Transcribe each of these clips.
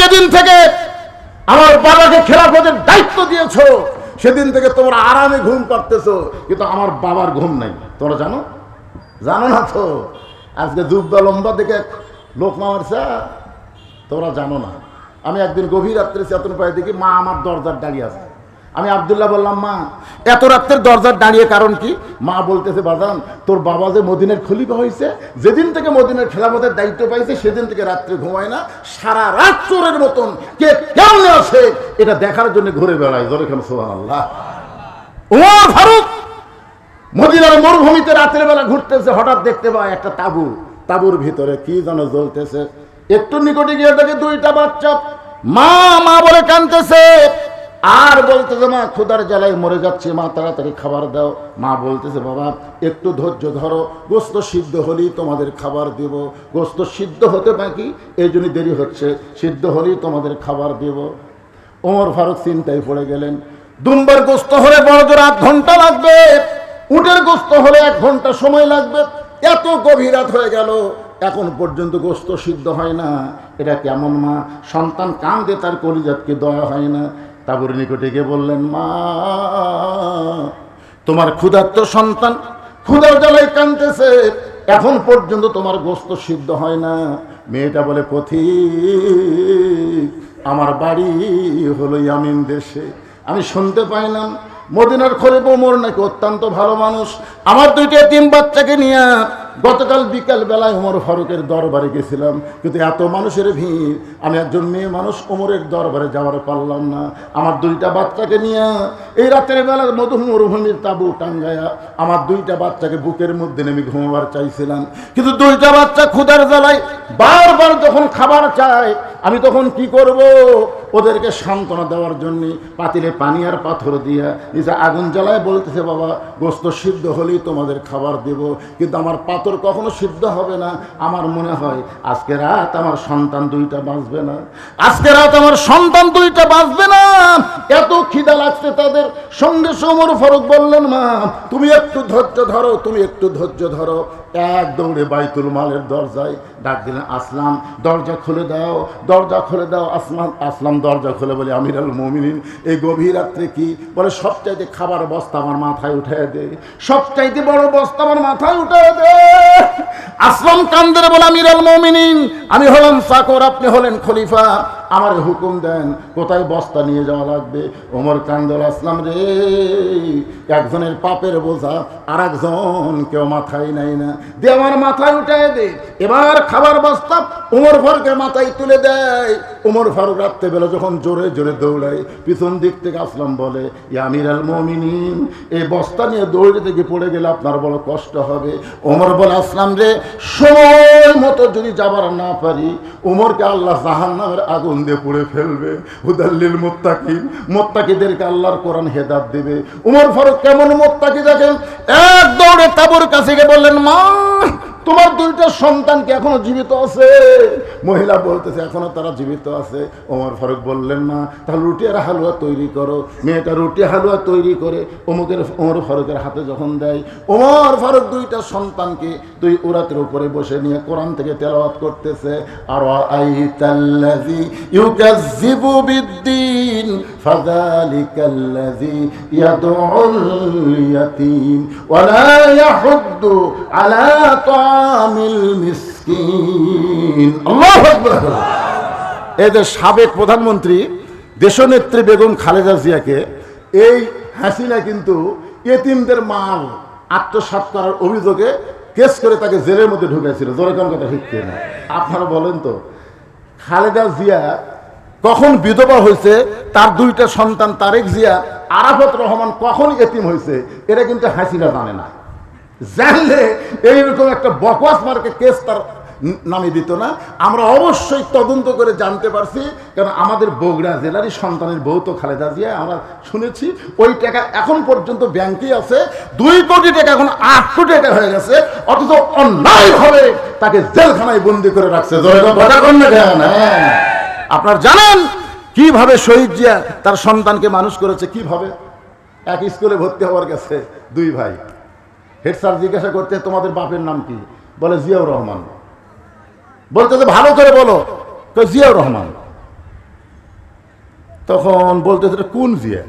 যেদিন থেকে আমার বাবাকে খেলাফতের দায়িত্ব দিয়েছো সেদিন থেকে তোমরা আরামে ঘুম পাড়তেছো, কিন্তু আমার বাবার ঘুম নাই। তোমরা জানো? জানো না তো? আজকে জুব্বা লম্বা দেখে লোক মারছে, তোমরা জানো না। আমি একদিন গভীর রাত্রে চেতন পাই দেখি মা আমার দরজার দাঁড়িয়ে আছে। আমি আব্দুল্লাহ বললাম, মা এত রাত্রের দরজার দাঁড়িয়ে কারণ কি? মা বলতেছে, বাজান তোর বাবা যে মদিনার খলিফা হয়েছে, যেদিন থেকে মদিনার খেলাফতের দায়িত্ব পাইছে সেদিন থেকে রাত্রে ঘুমায় না, সারা রাত চোরের মতন কে কেমনে আছে এটা দেখার জন্য ঘুরে বেড়ায়। জোরে কেন সুবহানাল্লাহ। ওমর ফারুক মদিনার মরুভূমিতে রাতের বেলা ঘুরতেছে, হঠাৎ দেখতে পায় একটা তাঁবু, তাঁবুর ভিতরে কি যেন জ্বলতেছে। একটু নিকটে গিয়ে দেখে দুইটা বাচ্চা মা মা বলে কাঁদতেছে, আর বলতেছে, মা ক্ষুধার জ্বালায় মরে যাচ্ছে, মা তাড়াতাড়ি খাবার দাও। মা বলতেছে, বাবা একটু ধৈর্য ধরো, গোস্ত সিদ্ধ হলেই তোমাদের খাবার দেব। গোস্ত সিদ্ধ হতে বাকি, এই জন্য দেরি হচ্ছে, সিদ্ধ হলেই তোমাদের খাবার দেব। ওমর ফারুক চিন্তায় পড়ে গেলেন। দুম্বার গোস্ত হলে বড় জোর 8 ঘন্টা লাগবে, উটের গোস্ত হলে 1 ঘন্টা সময় লাগবে। এত গভীর রাত হয়ে গেল, এখন পর্যন্ত গোস্ত সিদ্ধ হয় না। এটা কেমন মা? সন্তান কাঁদে, তার কলিজাতকে দয়া হয় না। তাঁবুর নিকটে গিয়ে বললেন, মা তোমার ক্ষুধার্ত সন্তান ক্ষুধার জ্বালায় কাঁদতেছে, এখন পর্যন্ত তোমার গোস্ত সিদ্ধ হয় না। মেয়েটা বলে, পথিক আমার বাড়ি হলো ইয়ামিন দেশে, আমি শুনতে পাইলাম মদিনার খলিফা ওমর নাকি অত্যন্ত ভালো মানুষ। আমার 2টা এতিম বাচ্চাকে নিয়ে গতকাল বিকাল বেলায় ওমর ফারুকের দরবারে গেছিলাম, কিন্তু এত মানুষের ভিড়, আমি একজন মেয়ে মানুষ ওমরের দরবারে যাওয়ার পারলাম না। আমার 2টা বাচ্চাকে নিয়ে এই রাতের বেলার মরুভূমির তাঁবু টাঙ্গায়া আমার 2টা বাচ্চাকে বুকের মধ্যে নেমে ঘুমাবার চাইছিলাম, কিন্তু 2টা বাচ্চা ক্ষুধার জ্বালায় বারবার যখন খাবার চায়, আমি তখন কি করব? ওদেরকে সান্ত্বনা দেওয়ার জন্য পাতিলে পানি আর পাথর দিয়া নিচে আগুন জ্বালায় বলতেছে, বাবা গোস্ত সিদ্ধ হলেই তোমাদের খাবার দেব, কিন্তু আমার পাথর কখনো সিদ্ধ হবে না। আমার মনে হয় আজকে রাত আমার সন্তান 2টা বাঁচবে না, আজকে রাত আমার সন্তান 2টা বাঁচবে না। এত খিদা লাগছে তাদের। সঙ্গে ওমর ফারুক বললেন, মা তুমি একটু ধৈর্য ধরো, তুমি একটু ধৈর্য ধরো। এক দৌড়ে বাইতুল মালের দরজায় ডাক দিলেন, আসলাম দরজা খুলে দাও, দরজা খুলে দাও। আসলাম দরজা খুলে বলে, আমিরুল মুমিনিন এই গভীর রাত্রে কি? বলে, সবচাইতে খাবার বস্তা আমার মাথায় উঠায় দে, সবচাইতে বড় বস্তা আমার মাথায় উঠায় দে। আসলাম কান্দরে বলে, আমিরুল মুমিনিন আমি হলাম চাকর, আপনি হলেন খলিফা, আমার হুকুম দেন কোথায় বস্তা নিয়ে যাওয়া লাগবে। ওমর কান্দর, আসলাম রে একজনের পাপের বোঝা আর একজন কেউ মাথায় নেয় না, দে আমার মাথায় উঠায় দে। এবার খাবার বস্তা ওমর ফারুকের মাথায় তুলে দেয়। ওমর ফারুক রাত্রেবেলা যখন জোরে জোরে দৌড়ায়, পিছন দিক থেকে আসলাম বলে, ইয়া আমিরুল মুমিনিন এই বস্তা নিয়ে দৌড়ে থেকে পড়ে গেলে আপনার বড় কষ্ট হবে। ওমর বলে, আসলাম রে সময় মতো যদি যাবার না পারি, ওমরকে আল্লাহ জাহান্নামের আগুন দিয়ে পুড়ে ফেলবে। হুদাল্লিল মুত্তাকিন, মুত্তাকিদেরকে আল্লাহর কোরআন হেদায়েত দেবে। ওমর ফারুক কেমন মুত্তাকি দেখেন, এক দৌড়ে তাঁবুর কাছে গিয়ে বললেন, মা তোমার 2টা সন্তান কি এখনো জীবিত আছে? মহিলা বলতেছে, এখনো তারা জীবিত আছে। ওমর ফারুক বললেন, মা তাহলে রুটি আর হালুয়া তৈরি করো। মেয়েটা রুটি হালুয়া তৈরি করে ওমর ফারুকের হাতে যখন দেয়, ওমর ফারুক 2টা সন্তানকে 2 উরাতের উপরে বসে নিয়ে কোরআন থেকে তেলাওয়াত করতেছে, আর আইতাল্লাযী ইউকাজ্জিবু বিদ্দীন ফাযালিকাল্লাযী ইয়াদউল ইয়াতীম ওয়া লা ইয়াহুদ্দু আলা তামিল মিসকিন। আল্লাহু আকবার। এদের সাবেক প্রধানমন্ত্রী দেশনেত্রী বেগম খালেদা জিয়াকে এই হাসিনা কিন্তু এতিমদের মাল আত্মসাৎ করার অভিযোগে কেস করে তাকে জেলের মধ্যে ঢুকেছিল। জোরে কোন কথা ঠিক কিনা? আপনারা বলেন তো, খালেদা জিয়া কখন বিধবা হয়েছে, তার 2টা সন্তান তারেক জিয়া, আরাফাত রহমান কখন এতিম হয়েছে, এটা কিন্তু হাসিনা জানে না। জানলে এইরকম একটা বকওয়াস মার্কে কেস তার নামে দিত না। আমরা অবশ্যই তদন্ত করে জানতে পারছি, কারণ আমাদের বগুড়া জেলারই সন্তানের বউ তো খালেদা জিয়া, আমরা শুনেছি ওই টাকা এখন পর্যন্ত ব্যাংকে আছে। 2 কোটি টাকা এখন 8 কোটি টাকা হয়ে গেছে, অথচ অন্যায়ভাবে তাকে জেলখানায় বন্দি করে রাখছে। আপনার জানেন কিভাবে শহীদ জিয়া তার সন্তানকে মানুষ করেছে? কিভাবে? এক স্কুলে ভর্তি হওয়ার গেছে 2 ভাই। হেড স্যার জিজ্ঞাসা করতে, তোমাদের বাপের নাম কি? বলে জিয়াউর রহমান। বলতে ভালো করে বলো, তো জিয়াউর রহমান। তখন বলতেছে এটা কোন জিয়া?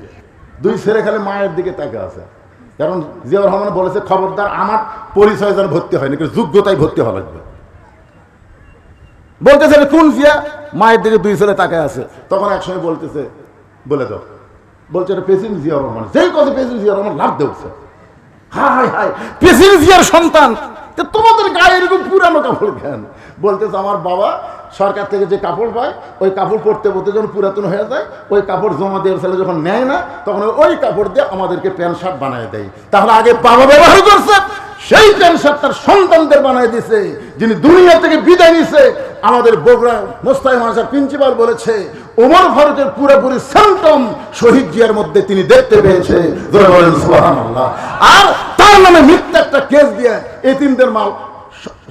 দুই ছেলে খালি মায়ের দিকে তাকে আছে, কারণ জিয়াউর রহমান বলেছে খবরদার আমার পরিচয় যেন ভর্তি হয়নি, কিন্তু যোগ্যতায় ভর্তি হওয়া লাগবে। বলতেছে কোন জিয়া? মায়ের দিকে দুই ছেলে তাকে আছে। তখন একসময় বলতেছে বলে দাও, বলছে এটা প্রেসিডেন্ট জিয়াউর রহমান। যেই কথা প্রেসিডেন্ট জিয়াউর রহমান লাভ দেওয়া, হাই হাই প্রেসিডেন্ট জিয়ার সন্তান, তোমাদের গায়ে এরকম পুরানো কাপড় কেন? বলতেছে আমার বাবা সরকার থেকে যে কাপড় পায় ওই কাপড় পরতে পরতে যখন পুরাতন হয়ে যায় ওই কাপড় জমা দেওয়ার ছেলে যখন নেয় না তখন ওই কাপড় দিয়ে আমাদেরকে প্যান্ট শার্ট বানিয়ে দেয়। তাহলে আগে বাবা ব্যবহার করছে, সেই প্যান্ট শার্ট তার সন্তানদের বানিয়ে দিছে। যিনি দুনিয়া থেকে বিদায় নিছে, আমাদের বগুড়া মোস্তাফা মাদ্রাসার প্রিন্সিপাল বলেছে ওমর ফারুকের পুরোপুরি সিম্পটম শহীদ জিয়ার মধ্যে তিনি দেখতে পেয়েছে। সুবহানাল্লাহ। আর তার নামে মিথ্যা একটা কেস দিয়ে এতিমদের মাল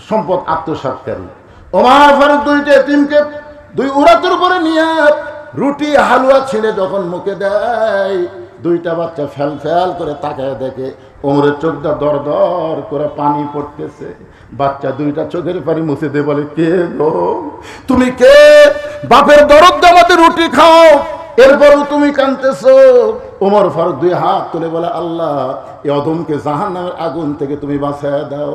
সম্পদ আত্মসাৎকারী। ওমর ফারুক দুইটা এতিমকে দুই উরাতের উপরে নিয়ে রুটি হালুয়া ছিঁড়ে যখন মুখে দেয়, দুইটা বাচ্চা ফ্যাল ফ্যাল করে তাকায় দেখে ওমরের চোখটা দর দর করে পানি পড়তেছে। বাচ্চা দুইটা চোখের পানি মুছে দিয়ে বলে, কে গো তুমি? কে? বাপের দরদ আমাদের রুটি খাও, এরপরও তুমি কাঁদতেছো। ওমর ফারুক দুই হাত তুলে বলে, আল্লাহ এই অদমকে জাহান্নামের আগুন থেকে তুমি বাঁচায় দাও।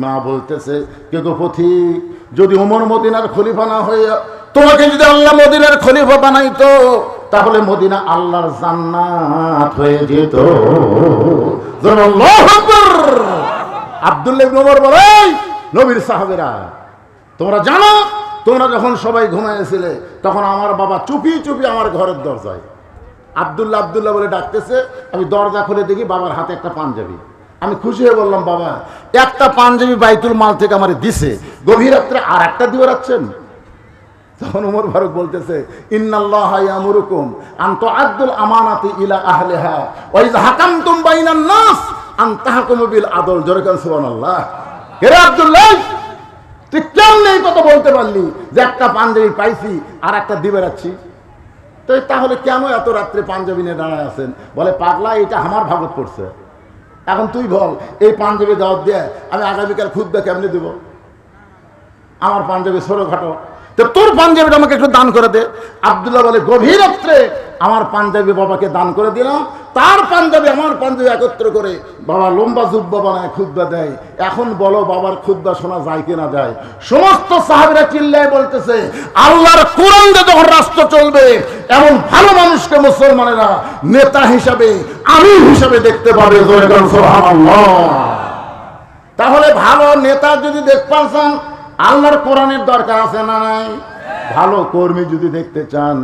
মা বলতেছে, কে গো পথিক, যদি ওমর মদিনার খলিফা না হইয়া তোমাকে যদি আল্লাহ মদিনার খলিফা বানাইতো তাহলে মদিনা আল্লাহর জান্নাত হয়ে যেত। আল্লাহু আকবার। আব্দুল্লাহ ইবনে ওমর বলে, নবীর সাহাবীরা তোমরা জানো, তোমরা যখন সবাই ঘুমাইছিলে তখন আমার বাবা চুপি চুপি আমার ঘরের দরজায় আব্দুল্লাহ আব্দুল্লাহ বলে ডাকতেছে। আমি দরজা খুলে দেখি বাবার হাতে একটা পাঞ্জাবি। আমি খুশি হয়ে বললাম, বাবা একটা পাঞ্জাবি বাইতুল মাল থেকে আমার দিছে, গভীর রাত্রে আর একটা দিয়ে রাখছেন। তখন ওমর ফারুক বলতেছে, ইন্নাল্লাহা ইয়ামুরুকুম আন তুআদ্দুল আমানাতি ইলা আহলিহা ওয়া ইযা হাকামতুম বাইনান নাস আন তাহকুমু বিল আদল। জোরে বলেন সুবহানাল্লাহ। হে আব্দুল্লাহ, তুই কেমনে এই কথা বলতে পারলি যে একটা পাঞ্জাবি পাইছি আর একটা দিবে রাখছি? তো তাহলে কেন এত রাত্রে পাঞ্জাবি নিয়ে দাঁড়ায় আছেন? বলে, পাগলা এটা আমার ভাগত পড়ছে। এখন তুই বল এই পাঞ্জাবি দাওয়াত দিয়ে আমি আগামীকাল খুতবা কেমনে দেব? আমার পাঞ্জাবি ছোটখাটো, তো তোর পাঞ্জাবিটা আমাকে একটু দান করে দে। আব্দুল্লাহ বলে, গভীর রাত্রে আমার পাঞ্জাবি বাবাকে দান করে দিলাম। তার পাঞ্জাবি আমার পাঞ্জাবি একত্র করে বাবা লম্বা জুব্বা বানায় খুতবা দেয়। এখন বলো বাবার খুতবা শোনা যায় কিনা যায়? সমস্ত সাহাবীরা চিল্লায় বলতেছে, আল্লাহর কোরআন দিয়ে যখন রাষ্ট্র চলবে এমন ভালো মানুষকে মুসলমানেরা নেতা হিসাবে আমির হিসাবে দেখতে পাবে। তাহলে ভালো নেতা যদি দেখতে চান আল্লাহর কোরআনের দরকার আছে না নাই? ভালো কর্মী যদি দেখতে চান,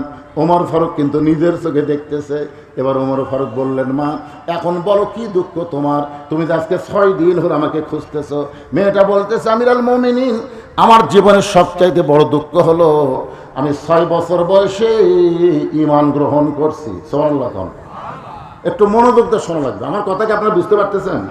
ওমর ফারুক কিন্তু নিজের চোখে দেখতেছে। এবার ওমর ফারুক বললেন, মা এখন বলো কি দুঃখ তোমার? তুমি যে আজকে 6 দিন হলো আমাকে খুঁজতেছো। মেয়েটা বলতেছে, আমিরুল মুমিনিন, আমার জীবনের সবচাইতে বড় দুঃখ হলো আমি 6 বছর বয়সে ঈমান গ্রহণ করছি। সুবহানাল্লাহ। একটু মনোযোগ দিয়ে শোনা লাগবে, আমার কথা কি আপনারা বুঝতে পারতেছেন?